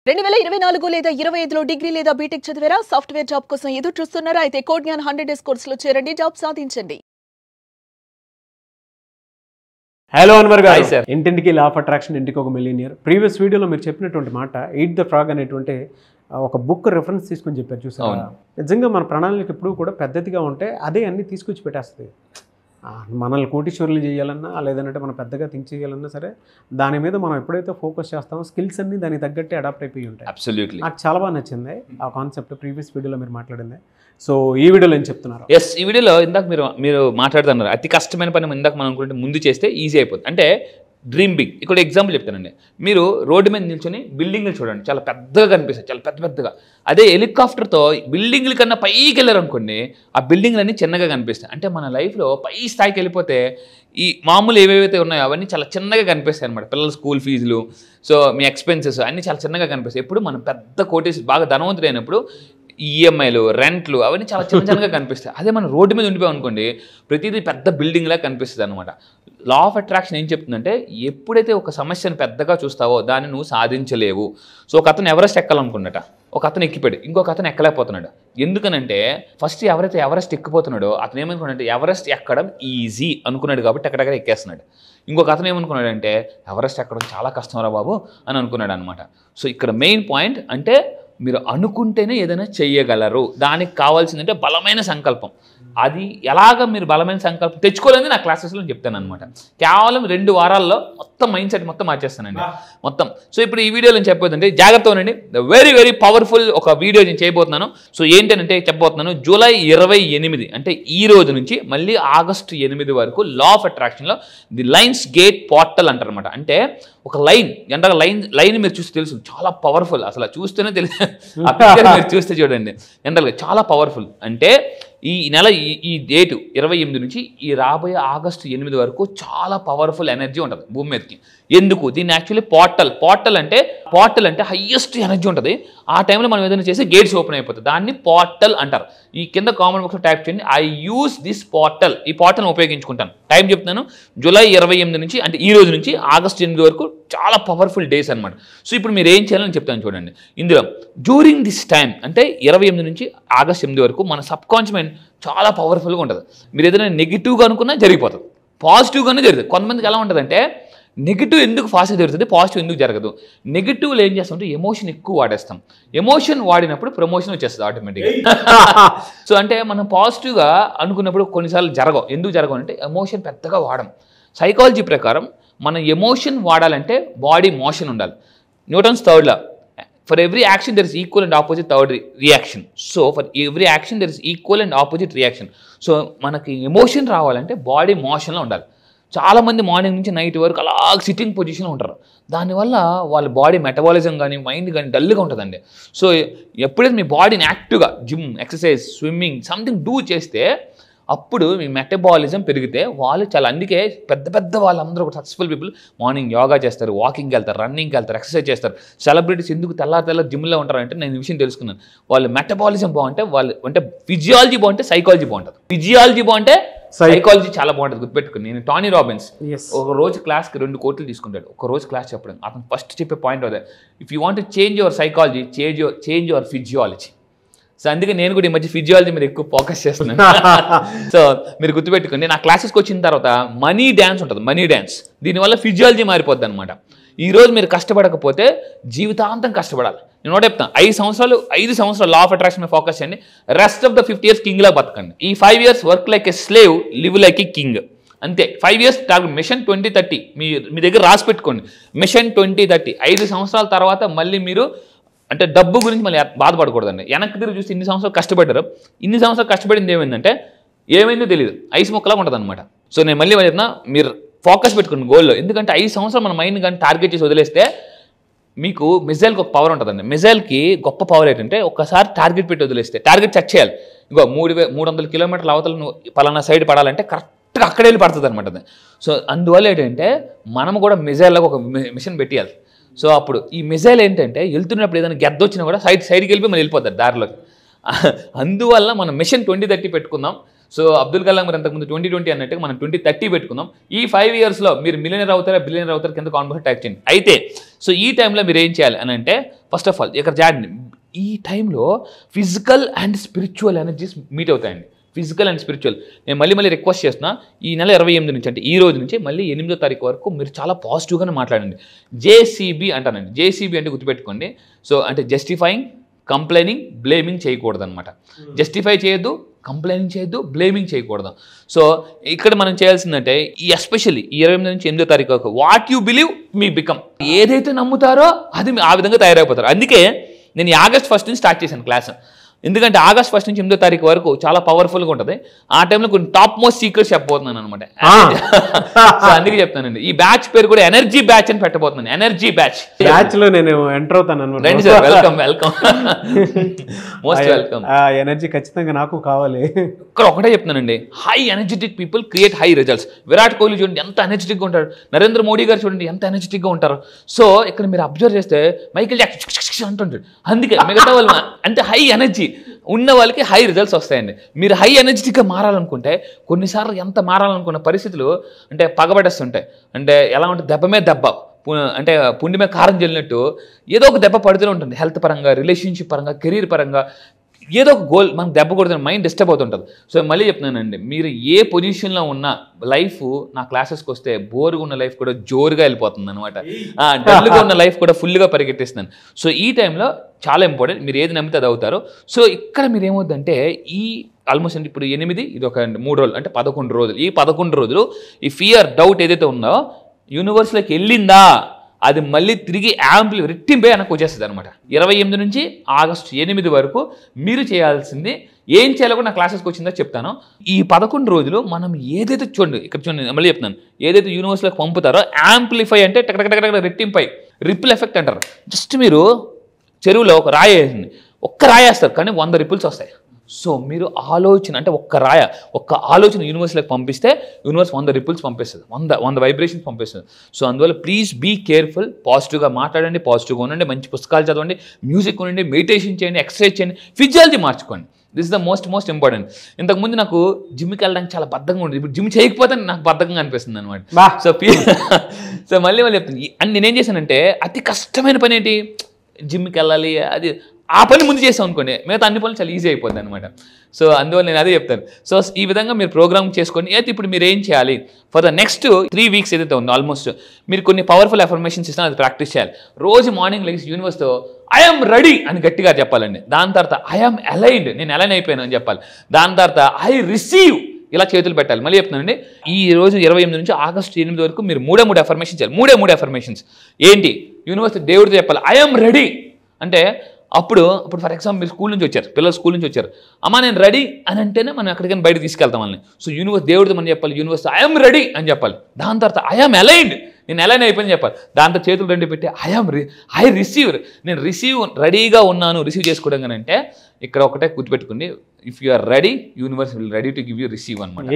2024 లేదా 25లో డిగ్రీ లేదా బీటెక్ చదివారా? సాఫ్ట్వేర్ జాబ్ కోసం ఎదురు చూస్తున్నారా? అయితే కోడ్ జ్ఞాన్ 100 డేస్ కోర్సులో చేరండి, జాబ్ సాధించండి. హలో అన్వర్ గారు, ఇంటింటికి లా ఆఫ్ అట్రాక్షన్, ఇంటికి ఒక మిలియనియర్. ప్రీవియస్ వీడియోలో మీరు చెప్పినటువంటి మాట ఈట్ ద ఫ్రాగ్ అనేటువంటి ఒక బుక్ రెఫరెన్స్ తీసుకొని చెప్పారు చూసారా? నిజంగా మన ప్రణాళిక ఎప్పుడు కూడా పెద్దదిగా ఉంటే అదే అన్ని తీసుకొచ్చి పెట్టేస్తుంది. మనల్ని కోటీశ్వరులు చేయాలన్నా లేదంటే మనం పెద్దగా థింక్ చేయాలన్నా సరే దాని మీద మనం ఎప్పుడైతే ఫోకస్ చేస్తామో స్కిల్స్ అన్ని దానికి తగ్గట్టే అడాప్ట్ అయిపోయి ఉంటాయి. అబ్సల్యూట్లీ నాకు చాలా బాగా నచ్చింది ఆ కాన్సెప్ట్ ప్రీవియస్ వీడియోలో మీరు మాట్లాడింది. సో ఈ వీడియోలో ఏం చెప్తున్నారు? ఎస్, ఈ వీడియోలో ఇందాక మీరు మాట్లాడుతున్నారు అతి కష్టమైన పని ఇందాక మనం అనుకుంటే ముందు చేస్తే ఈజీ అయిపోతుంది. అంటే డ్రీమ్ బిగ్. ఇక్కడ ఎగ్జాంపుల్ చెప్తానండి. మీరు రోడ్డు మీద నిల్చొని బిల్డింగ్లు చూడండి, చాలా పెద్దగా కనిపిస్తాయి, చాలా పెద్దగా. అదే హెలికాప్టర్తో బిల్డింగ్ల కన్నా పైకి వెళ్ళారు అనుకోండి, ఆ బిల్డింగ్లన్నీ చిన్నగా కనిపిస్తాయి. అంటే మన లైఫ్లో పై స్థాయికి వెళ్ళిపోతే ఈ మామూలు ఏవేవైతే ఉన్నాయో అవన్నీ చాలా చిన్నగా కనిపిస్తాయి అనమాట. పిల్లల స్కూల్ ఫీజులు, సో మీ ఎక్స్పెన్సెస్ అన్నీ చాలా చిన్నగా కనిపిస్తాయి. ఎప్పుడు మనం పెద్ద కోటేసి బాగా ధనవంతుడైనప్పుడు ఈఎంఐలు, రెంట్లు అవన్నీ చాలా చిన్నగా కనిపిస్తాయి. అదే మనం రోడ్డు మీద ఉండిపోయాం అనుకోండి, ప్రతిదీ పెద్ద బిల్డింగ్లా కనిపిస్తుంది అనమాట. లా ఆఫ్ అట్రాక్షన్ ఏం చెప్తుందంటే, ఎప్పుడైతే ఒక సమస్యను పెద్దగా చూస్తావో దాన్ని నువ్వు సాధించలేవు. సో ఒక అతను ఎవరెస్ట్ ఎక్కాలనుకున్నట, ఒక అతను ఎక్కిపోయాడు, ఇంకొక అతను ఎక్కలేకపోతున్నాడు. ఎందుకనంటే ఫస్ట్ ఎవరైతే ఎవరెస్ట్ ఎక్కిపోతున్నాడో అతను ఏమనుకున్నాడంటే ఎవరెస్ట్ ఎక్కడం ఈజీ అనుకున్నాడు కాబట్టి ఎక్కడెక్కడ ఎక్కేస్తున్నాడు. ఇంకొక అతను ఏమనుకున్నాడంటే ఎవరెస్ట్ ఎక్కడం చాలా కష్టం రా బాబు అని అనుకున్నాడు అనమాట. సో ఇక్కడ మెయిన్ పాయింట్ అంటే మీరు అనుకుంటేనే ఏదైనా చెయ్యగలరు. దానికి కావాల్సిందంటే బలమైన సంకల్పం. అది ఎలాగ మీరు బలమైన సంకల్పం తెచ్చుకోలేదని నా క్లాసెస్లో చెప్తాను అనమాట. కేవలం 2 వారాల్లో మొత్తం మైండ్ సెట్ మొత్తం మార్చేస్తానండి మొత్తం. సో ఇప్పుడు ఈ వీడియోలో నేను చెప్పబోతుంటే జాగ్రత్త ఉండండి. వెరీ వెరీ పవర్ఫుల్ ఒక వీడియో నేను చేయబోతున్నాను. సో ఏంటంటే చెప్పబోతున్నాను, జూలై 28 అంటే ఈ రోజు నుంచి మళ్ళీ ఆగస్టు 8 వరకు లా ఆఫ్ అట్రాక్షన్లో ది లైన్స్ గేట్ పోర్టల్ అంటారనమాట. అంటే ఒక లైన్, జనరల్గా లైన్ మీరు చూస్తే తెలుసు చాలా పవర్ఫుల్, అసలు చూస్తేనే తెలుసు. ఆ పిక్చర్ మీరు చూస్తే చూడండి, జనరల్గా చాలా పవర్ఫుల్. అంటే ఈ నెల ఈ డేటు 28 నుంచి ఈ రాబోయే ఆగస్టు 8 వరకు చాలా పవర్ఫుల్ ఎనర్జీ ఉంటుంది భూమి మీదకి. ఎందుకు? దీన్ని యాక్చువల్లీ పోర్టల్ అంటే హయ్యెస్ట్ ఎనర్జీ ఉంటుంది. ఆ టైంలో మనం ఏదైనా చేసి గేట్స్ ఓపెన్ అయిపోతుంది, దాన్ని పోర్టల్ అంటారు. ఈ కింద కామెంట్ బాక్స్లో టైప్ చేయండి, ఐ యూస్ దిస్ పోర్టల్. ఈ పోర్టల్ని ఉపయోగించుకుంటాను. టైం చెప్తున్నాను, జూలై 28 నుంచి అంటే ఈ రోజు నుంచి ఆగస్టు 8 వరకు చాలా పవర్ఫుల్ డేస్ అనమాట. సో ఇప్పుడు మీరు ఏం చేయాలని చెప్తాను చూడండి. ఇందులో డ్యూరింగ్ దిస్ టైం అంటే 28 నుంచి ఆగస్టు 8 వరకు మన సబ్కాన్షియస్ మైండ్ చాలా పవర్ఫుల్గా ఉంటుంది. మీరు ఏదైనా నెగిటివ్గా అనుకున్నా జరిగిపోతుంది, పాజిటివ్గానే జరుగుతుంది. కొంతమందికి ఎలా ఉంటుందంటే నెగిటివ్ ఎందుకు ఫాస్ట్గా జరుగుతుంది, పాజిటివ్ ఎందుకు జరగదు. నెగిటివ్లో ఏం చేస్తామంటే ఎమోషన్ ఎక్కువ వాడేస్తాం. ఎమోషన్ వాడినప్పుడు ప్రమోషన్ వచ్చేస్తుంది ఆటోమేటిక్గా. సో అంటే మనం పాజిటివ్గా అనుకున్నప్పుడు కొన్నిసార్లు జరగవు. ఎందుకు జరగవు అంటే ఎమోషన్ పెద్దగా వాడం. సైకాలజీ ప్రకారం మనం ఎమోషన్ వాడాలంటే బాడీ మోషన్ ఉండాలి. Newton's third law, for every action there is equal and opposite third reaction. So for every action there is equal and opposite reaction. So మనకి ఎమోషన్ రావాలంటే బాడీ మోషన్లో ఉండాలి. చాలామంది మార్నింగ్ నుంచి నైట్ వరకు అలా సిట్టింగ్ పొజిషన్లో ఉంటారు. దానివల్ల వాళ్ళ బాడీ మెటబాలిజం కానీ మైండ్ కానీ డల్గా ఉంటుందండి. సో ఎప్పుడైతే మీ బాడీని యాక్టివ్గా gym, exercise, swimming something do చేస్తే అప్పుడు మీ మెటబాలిజం పెరిగితే వాళ్ళు చాలా, అందుకే పెద్ద వాళ్ళందరూ కూడా సక్సెస్ఫుల్ పీపుల్ మార్నింగ్ యోగా చేస్తారు, వాకింగ్కి వెళ్తారు, రన్నింగ్కి వెళ్తారు, ఎక్సర్సైజ్ చేస్తారు. సెలబ్రిటీస్ ఎందుకు తెల్లారి జిమ్లో ఉంటారంటే నేను ఈ విషయం తెలుసుకున్నాను. వాళ్ళు మెటబాలిజం బాగుంటే, వాళ్ళు అంటే ఫిజియాలజీ బాగుంటే సైకాలజీ బాగుంటుంది, ఫిజియాలజీ బాగుంటే సైకాలజీ చాలా బాగుంటుంది. గుర్తుపెట్టుకుని, నేను టానీ రాబిన్స్ ఒక రోజు క్లాస్కి 2 కోట్లు తీసుకుంటాడు. ఒక రోజు క్లాస్ చెప్పడం, అతను ఫస్ట్ చెప్పే పాయింట్ అదే, if you want to change your psychology, change your physiology. So అందుకే నేను కూడా ఈ మధ్య ఫిజియాలజీ మీద ఎక్కువ ఫోకస్ చేస్తున్నాను. సో మీరు గుర్తుపెట్టుకోండి, నా క్లాసెస్కి వచ్చిన తర్వాత మనీ డ్యాన్స్ ఉంటుంది, మనీ డ్యాన్స్. దీనివల్ల ఫిజియాలజీ మారిపోద్ది అనమాట. ఈరోజు మీరు కష్టపడకపోతే జీవితాంతం కష్టపడాలి. నేను ఒకటే చెప్తాను, 5 సంవత్సరాలు లా ఆఫ్ అట్రాక్షన్ మీద ఫోకస్ చేయండి. రెస్ట్ ఆఫ్ ద 50 years కింగ్లా బతకండి. ఈ 5 years work like a slave, live like a king. అంతే. 5 years టార్గెట్, మిషన్ 2030 మీ దగ్గర రాసి పెట్టుకోండి. మిషన్ 2030. 5 సంవత్సరాల తర్వాత మళ్ళీ మీరు అంటే డబ్బు గురించి మళ్ళీ బాధపడకూడదండి. వెనక్కి తిరిగి చూసి ఇన్ని సంవత్సరాలు కష్టపడ్డారు, ఇన్ని సంవత్సరాలు కష్టపడింది ఏమైందంటే ఏమైందో తెలియదు, ఐస్ మొక్కలాగా ఉంటుంది అనమాట. సో నేను మళ్ళీ చెప్తున్నా, మీరు ఫోకస్ పెట్టుకుని గోల్లో. ఎందుకంటే 5 సంవత్సరాలు మన మైండ్ కానీ టార్గెట్ చేసి వదిలేస్తే మీకు మిజైల్కి ఒక పవర్ ఉంటుందండి. మిజైల్కి గొప్ప పవర్ ఏంటంటే ఒకసారి టార్గెట్ పెట్టి వదిలేస్తే, టార్గెట్ సెట్ చేయాలి. ఇంకో 300 కిలోమీటర్ల అవతల నువ్వు పలానా సైడ్ పడాలంటే కరెక్ట్గా అక్కడే వెళ్ళి పడుతుంది అనమాట. సో అందువల్ల ఏంటంటే మనం కూడా మిజైల్లోకి ఒక మిషన్ పెట్టేయాలి. సో అప్పుడు ఈ మిజైల్ ఏంటంటే వెళ్తున్నప్పుడు ఏదైనా గెద్ద వచ్చినా కూడా సైడ్కి వెళ్ళిపోయి మనం వెళ్ళిపోతారు దారిలోకి. అందువల్ల మనం మిషన్ 2030 పెట్టుకుందాం. సో అబ్దుల్ కలాం గారు అంతకుముందు 2020 అన్నట్టుగా మనం 2030 పెట్టుకుందాం. ఈ 5 yearsలో మీరు మిలియనర్ అవుతారా బిలియనర్ అవుతారు కింద కామెంట్ టైప్ చేయండి. అయితే సో ఈ టైంలో మీరు ఏం చేయాలి అని అంటే ఫస్ట్ ఆఫ్ ఆల్ ఇక్కడ జాగ్రత్త, ఈ టైంలో physical and spiritual energies meet అవుతాయండి. Physical and spiritual. నేను మళ్ళీ రిక్వెస్ట్ చేస్తున్నా, ఈ నెల 28 నుంచి అంటే ఈ రోజు నుంచి మళ్ళీ 8వ తారీఖు వరకు మీరు చాలా పాజిటివ్గానే మాట్లాడండి. జేసీబీ అంటానండి. జేసీబీ అంటే గుర్తుపెట్టుకోండి. సో అంటే జస్టిఫైయింగ్, కంప్లైనింగ్, బ్లేమింగ్ చేయకూడదు అనమాట. జస్టిఫై చేయొద్దు, కంప్లైనింగ్ చేయొద్దు, బ్లేమింగ్ చేయకూడదు. సో ఇక్కడ మనం చేయాల్సిందంటే ఎస్పెషల్లీ ఈ 28 నుంచి 8వ తారీఖు వరకు what you believe me become. ఏదైతే నమ్ముతారో అది ఆ విధంగా తయారైపోతారు. అందుకే నేను ఆగస్ట్ 1 నుంచి స్టార్ట్ చేశాను క్లాస్. ఎందుకంటే ఆగస్ట్ 1 నుంచి 8వ తారీఖు వరకు చాలా పవర్ఫుల్గా ఉంటుంది. ఆ టైంలో కొన్ని టాప్ మోస్ట్ సీక్రెట్స్ చెప్పబోతున్నాను అనమాట. సో అందుకే చెప్తానండి, ఈ బ్యాచ్ పేరు కూడా ఎనర్జీ బ్యాచ్ అని పెట్టబోతున్నాను. ఎనర్జీ బ్యాచ్ లో నేను ఎంటర్ అవుతాను అనమాట. రండి sir, welcome welcome, most welcome. Energy ఖచ్చితంగా నాకు కావాలి. ఇక్కడ ఒకటే చెప్తున్నానండి, high energetic people create high results. Virat Kohli చూడండి ఎంత ఎనర్జెటిక్గా ఉంటాడు, నరేంద్ర మోడీ గారు చూడండి ఎంత ఎనర్జెటిక్గా ఉంటారు. సో ఇక్కడ మీరు అబ్జర్వ్ చేస్తే మైకేల్ జాక్సన్ అంటుంటాడు. అందుకే మిగతా వాళ్ళు అంటే హై ఎనర్జీ ఉన్న వాళ్ళకి హై రిజల్ట్స్ వస్తాయండి. మీరు హై ఎనర్జెటిక్గా మారాలనుకుంటే కొన్నిసార్లు ఎంత మారాలనుకున్న పరిస్థితులు అంటే పగబడేస్తుంటాయి. అంటే ఎలా ఉంటుంది, దెబ్బ మీద దెబ్బ, అంటే పుండి మీద కారం జల్లినట్టు ఏదో ఒక దెబ్బ పడుతూనే ఉంటుంది. హెల్త్ పరంగా, రిలేషన్షిప్ పరంగా, కెరీర్ పరంగా ఏదో ఒక గోల్ మనం దెబ్బ కొడుతున్న మైండ్ డిస్టర్బ్ అవుతుంటుంది. సో మళ్ళీ చెప్తున్నానండి, మీరు ఏ పొజిషన్లో ఉన్న లైఫ్ నా క్లాసెస్కి వస్తే బోర్గా ఉన్న లైఫ్ కూడా జోరుగా వెళ్ళిపోతుంది అనమాట. డల్గా ఉన్న లైఫ్ కూడా ఫుల్గా పరిగెట్టిస్తున్నాను. సో ఈ టైంలో చాలా ఇంపార్టెంట్, మీరు ఏది నమ్మితే అది అవుతారు. సో ఇక్కడ మీరు ఏమవుద్దంటే ఈ ఆల్మోస్ట్ అంటే ఇప్పుడు 8 ఇది ఒక 3 రోజులు అంటే 11 రోజులు. ఈ 11 రోజులు ఈ ఫియర్, డౌట్ ఏదైతే ఉందో యూనివర్స్లోకి వెళ్ళిందా అది మళ్ళీ తిరిగి రెట్టింపే వెనక్కి వచ్చేస్తుంది అనమాట. 28 నుంచి ఆగస్టు 8 వరకు మీరు చేయాల్సింది ఏం చేయాలో కూడా నా క్లాసెస్కి వచ్చిందో చెప్తాను. ఈ 11 రోజులు మనం ఏదైతే చూడండి, ఇక్కడ చూడండి మళ్ళీ చెప్తున్నాను, ఏదైతే యూనివర్స్లోకి పంపుతారో యాంప్లిఫై అంటే టకటకటక రెట్టింపై, రిపుల్ ఎఫెక్ట్ అంటారు. జస్ట్ మీరు చెరువులో ఒక రాయి వేసింది, ఒక్క రాయి వేస్తారు కానీ 100 రిపుల్స్ వస్తాయి. సో మీరు ఆలోచన అంటే ఒక్క ఆలోచన యూనివర్స్లోకి పంపిస్తే యూనివర్స్ 100 రిపుల్స్ పంపిస్తుంది, 100 వైబ్రేషన్స్ పంపిస్తుంది. సో అందువల్ల ప్లీజ్ బీ కేర్ఫుల్, పాజిటివ్గా మాట్లాడండి, పాజిటివ్గా ఉండండి, మంచి పుస్తకాలు చదవండి, మ్యూజిక్ ఉండండి, మెడిటేషన్ చేయండి, ఎక్సర్సైజ్ చేయండి, ఫిజియాలజీ మార్చుకోండి. This is the most important. ఇంతకుముందు నాకు జిమ్కి వెళ్ళడానికి చాలా బద్ధంగా ఉండేది, ఇప్పుడు జిమ్ చేయకపోతే నాకు బద్ధంగా అనిపిస్తుంది అనమాట. సో మళ్ళీ చెప్తాను, నేనేం చేశానంటే అతి కష్టమైన పని ఏంటి, జిమ్కి వెళ్ళాలి, అది ఆ పని ముందు చేసాం అనుకోండి మిగతా అన్ని పనులు చాలా ఈజీ అయిపోద్ది అనమాట. సో అందువల్ల నేను అదే చెప్తాను. సో ఈ విధంగా మీరు ప్రోగ్రామ్ చేసుకొని అయితే ఇప్పుడు మీరు ఏం చేయాలి ఫర్ ద నెక్స్ట్ 3 weeks ఏదైతే ఉందో ఆల్మోస్ట్ మీరు కొన్ని పవర్ఫుల్ అఫర్మేషన్స్ ఇస్తాను, అది ప్రాక్టీస్ చేయాలి. రోజు మార్నింగ్ లెగ్స్ యూనివర్స్తో ఐఎమ్ రెడీ అని గట్టిగా చెప్పాలండి. దాని తర్వాత ఐఎమ్ అలైన్డ్, నేను అలైన్ అయిపోయాను అని చెప్పాలి. దాని తర్వాత ఐ రిసీవ్, ఇలా చేతులు పెట్టాలి. మళ్ళీ చెప్తున్నానండి, ఈ రోజు 28 నుంచి ఆగస్టు 8 వరకు మీరు 3 అఫర్మేషన్స్ చేయాలి. 3 అఫర్మేషన్స్ ఏంటి, యూనివర్స్ దేవుడితో చెప్పాలి ఐఎమ్ రెడీ అంటే అప్పుడు ఫర్ ఎగ్జాంపుల్ మీరు స్కూల్ నుంచి వచ్చారు, పిల్లలు స్కూల్ నుంచి వచ్చారు, అమ్మ నేను రెడీ అని అంటేనే మనం ఎక్కడికైనా బయట తీసుకెళ్తాం వాళ్ళని. సో యూనివర్స్ దేవుడితో మనం చెప్పాలి, యూనివర్స్ ఐఎమ్ రెడీ అని చెప్పాలి. దాని తర్వాత ఐఎమ్ అలైన్డ్, నేను అలైన్ అయిపోయింది చెప్పాలి. దాంతో చేతులు 2 పెట్టి ఐ రిసీవ్, నేను రెడీగా ఉన్నాను రిసీవ్ చేసుకోవడం. అంటే ఇక్కడ ఒకటే గుర్తుపెట్టుకోండి, if you are ready universe will ready to give you receive అనమాట.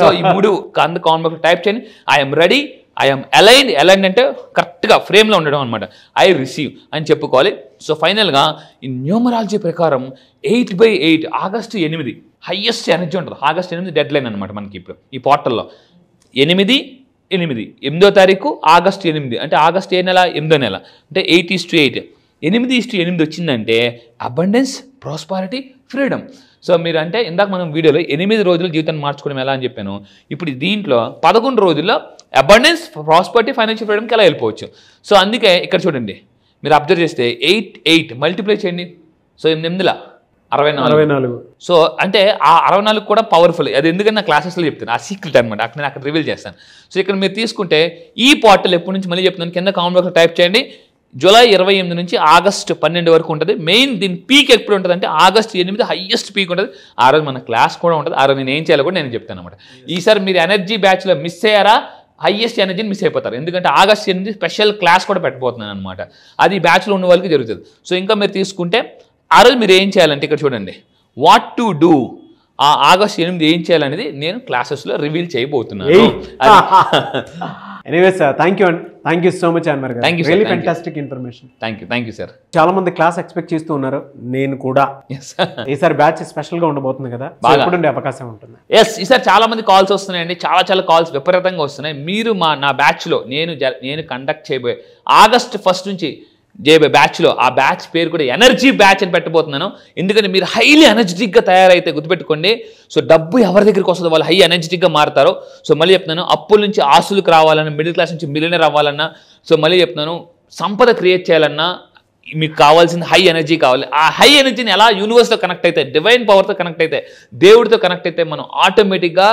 సో ఈ 3 కామెంట్ టైప్ చేయండి, ఐఎమ్ రెడీ, ఐఎమ్ అలైన్డ్ అంటే కరెక్ట్గా ఫ్రేమ్లో ఉండడం అనమాట, ఐ రిసీవ్ అని చెప్పుకోవాలి. సో ఫైనల్గా ఈ న్యూమరాలజీ ప్రకారం 8/8 ఆగస్టు 8 హైయెస్ట్ ఎనర్జీ ఉంటుంది. ఆగస్టు 8 డెడ్ లైన్ అనమాట మనకి ఇప్పుడు ఈ పోర్టల్లో. 8వ తారీఖు ఆగస్టు 8 అంటే ఆగస్టు ఏ నెల, 8వ నెల అంటే 8:8. 8:8 వచ్చిందంటే అబండెన్స్, ప్రాస్పారిటీ, ఫ్రీడమ్. సో మీరు అంటే ఇందాక మనం వీడియోలో 8 రోజులు జీవితాన్ని మార్చుకోవడం ఎలా అని చెప్పాను. ఇప్పుడు దీంట్లో 11 రోజుల్లో అబండెన్స్, ప్రాస్పరిటీ, ఫైనాన్షియల్ ఫ్రీడమ్కి ఎలా వెళ్ళిపోవచ్చు. సో అందుకే ఇక్కడ చూడండి, మీరు అబ్జర్వ్ చేస్తే 8 మల్టిప్లై చేయండి. సో 8 64. సో అంటే ఆ 64 కూడా పవర్ఫుల్. అది ఎందుకంటే నా క్లాసెస్లో చెప్తాను, ఆ సీక్రెట్ అనమాట, నేను అక్కడ రివీల్ చేస్తాను. సో ఇక్కడ మీరు తీసుకుంటే ఈ పోర్టల్ ఎప్పటి నుంచి మళ్ళీ చెప్తున్నాను, కింద కామెంట్ బాక్స్లో టైప్ చేయండి. జూలై 28 నుంచి ఆగస్టు 12 వరకు ఉంటుంది. మెయిన్ దీని పీక్ ఎప్పుడు ఉంటుంది అంటే ఆగస్టు 8 హైయెస్ట్ పీక్ ఉంటుంది. ఆ రోజు మన క్లాస్ కూడా ఉంటుంది. ఆ రోజు నేను ఏం చేయాలో కూడా నేను చెప్తాను అనమాట. ఈసారి మీరు ఎనర్జీ బ్యాచ్లో మిస్ అయ్యారా, హైయెస్ట్ ఎనర్జీని మిస్ అయిపోతారు. ఎందుకంటే ఆగస్టు 8 స్పెషల్ క్లాస్ కూడా పెట్టబోతున్నాను అనమాట. అది బ్యాచ్లో ఉన్న వాళ్ళకి జరుగుతుంది. సో ఇంకా మీరు తీసుకుంటే ఆ రోజు మీరు ఏం చేయాలంటే ఇక్కడ చూడండి, వాట్ టు డూ, ఆ ఆగస్టు 8 ఏం చేయాలనేది నేను క్లాసెస్లో రివీల్ చేయబోతున్నాను. ఎనీవేస్ థ్యాంక్ యూ అండి. Thank you so much Anwar గారు. Thank you, sir. Really Thank you. Fantastic information. Thank you sir. చాలా మంది క్లాస్ ఎక్స్పెక్ట్ చేస్తూ ఉన్నారు, నేను కూడా. ఈసారి బ్యాచ్ స్పెషల్ గా ఉండబోతుంది కదా, బాగా. ఎప్పుడు ఉండే అవకాశం ఉంటుంది? ఈసారి చాలా మంది కాల్స్ వస్తున్నాయండి, చాలా కాల్స్ విపరీతంగా వస్తున్నాయి. మీరు నా బ్యాచ్లో నేను కండక్ట్ చేయబోయే ఆగస్ట్ 1 నుంచి బ్యాచ్లో, ఆ బ్యాచ్ పేరు కూడా ఎనర్జీ బ్యాచ్ అని పెట్టబోతున్నాను. ఎందుకంటే మీరు హైలీ ఎనర్జెటిక్గా తయారైతే గుర్తుపెట్టుకోండి. సో డబ్బు ఎవరి దగ్గరికి వస్తుందో వాళ్ళు హై ఎనర్జెటిక్గా మారుతారు. సో మళ్ళీ చెప్తున్నాను, అప్పుల నుంచి ఆస్తులకు రావాలన్నా, మిడిల్ క్లాస్ నుంచి మిలియనర్ అవ్వాలన్నా, సో మళ్ళీ చెప్తున్నాను, సంపద క్రియేట్ చేయాలన్నా మీకు కావాల్సిన హై ఎనర్జీ కావాలి. ఆ హై ఎనర్జీని ఎలా యూనివర్స్తో కనెక్ట్ అయితే, డివైన్ పవర్తో కనెక్ట్ అయితే, దేవుడితో కనెక్ట్ అయితే మనం ఆటోమేటిక్గా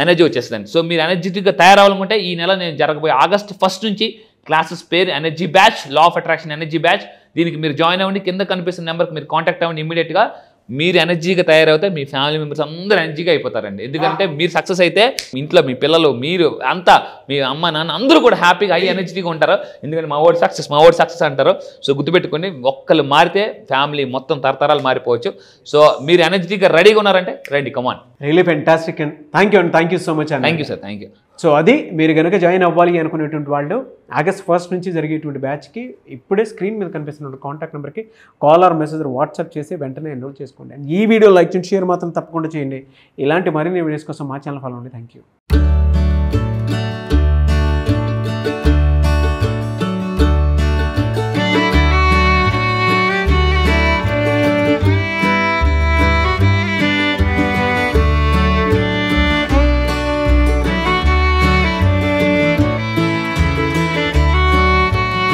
ఎనర్జీ వచ్చేస్తుందండి. సో మీరు ఎనర్జెటిక్గా తయారవ్వాలనుకుంటే ఈ నెల నేను జరగబోయే ఆగస్ట్ 1 నుంచి క్లాసెస్ పేరు energy batch, law of attraction energy batch. దీనికి మీరు జాయిన్ అవ్వండి, కింద కనిపిస్తున్న నెంబర్కి మీరు కాంటాక్ట్ అవ్వండి. ఇమీడియట్గా మీరు ఎనర్జీగా తయారైతే మీ ఫ్యామిలీ మెంబర్స్ అందరూ ఎనర్జీగా అయిపోతారండి. ఎందుకంటే మీరు సక్సెస్ అయితే మీ ఇంట్లో మీ పిల్లలు, మీరు అంతా, మీ అమ్మ నాన్న అందరూ కూడా హ్యాపీగా హై ఎనర్జీగా ఉంటారు. ఎందుకంటే మా వర్డ్ సక్సెస్ అంటారు. సో గుర్తుపెట్టుకోండి, ఒక్కళ్ళు మారితే ఫ్యామిలీ మొత్తం తరతరాలు మారిపోవచ్చు. సో మీరు ఎనర్జీగా రెడీగా ఉన్నారంటే రండి, come on. Really fantastic and thank you so much. Thank you sir, thank you. So అది మీరు కనుక జాయిన్ అవ్వాలి అనుకునేటువంటి వాళ్ళు ఆగస్ట్ 1 నుంచి జరిగేటువంటి బ్యాచ్కి ఇప్పుడే స్క్రీన్ మీద కనిపిస్తున్న కాంటాక్ట్ నెంబర్కి కాల్ ఆర్ మెసేజ్ వాట్సాప్ చేసి వెంటనే ఎన్రోల్ చేసుకోండి. అండ్ ఈ వీడియో లైక్ చేయండి, షేర్ మాత్రం తప్పకుండా చేయండి. ఇలాంటి మరిన్ని వీడియోస్ కోసం మా ఛానల్ ఫాలో అవ్వండి. Thank you.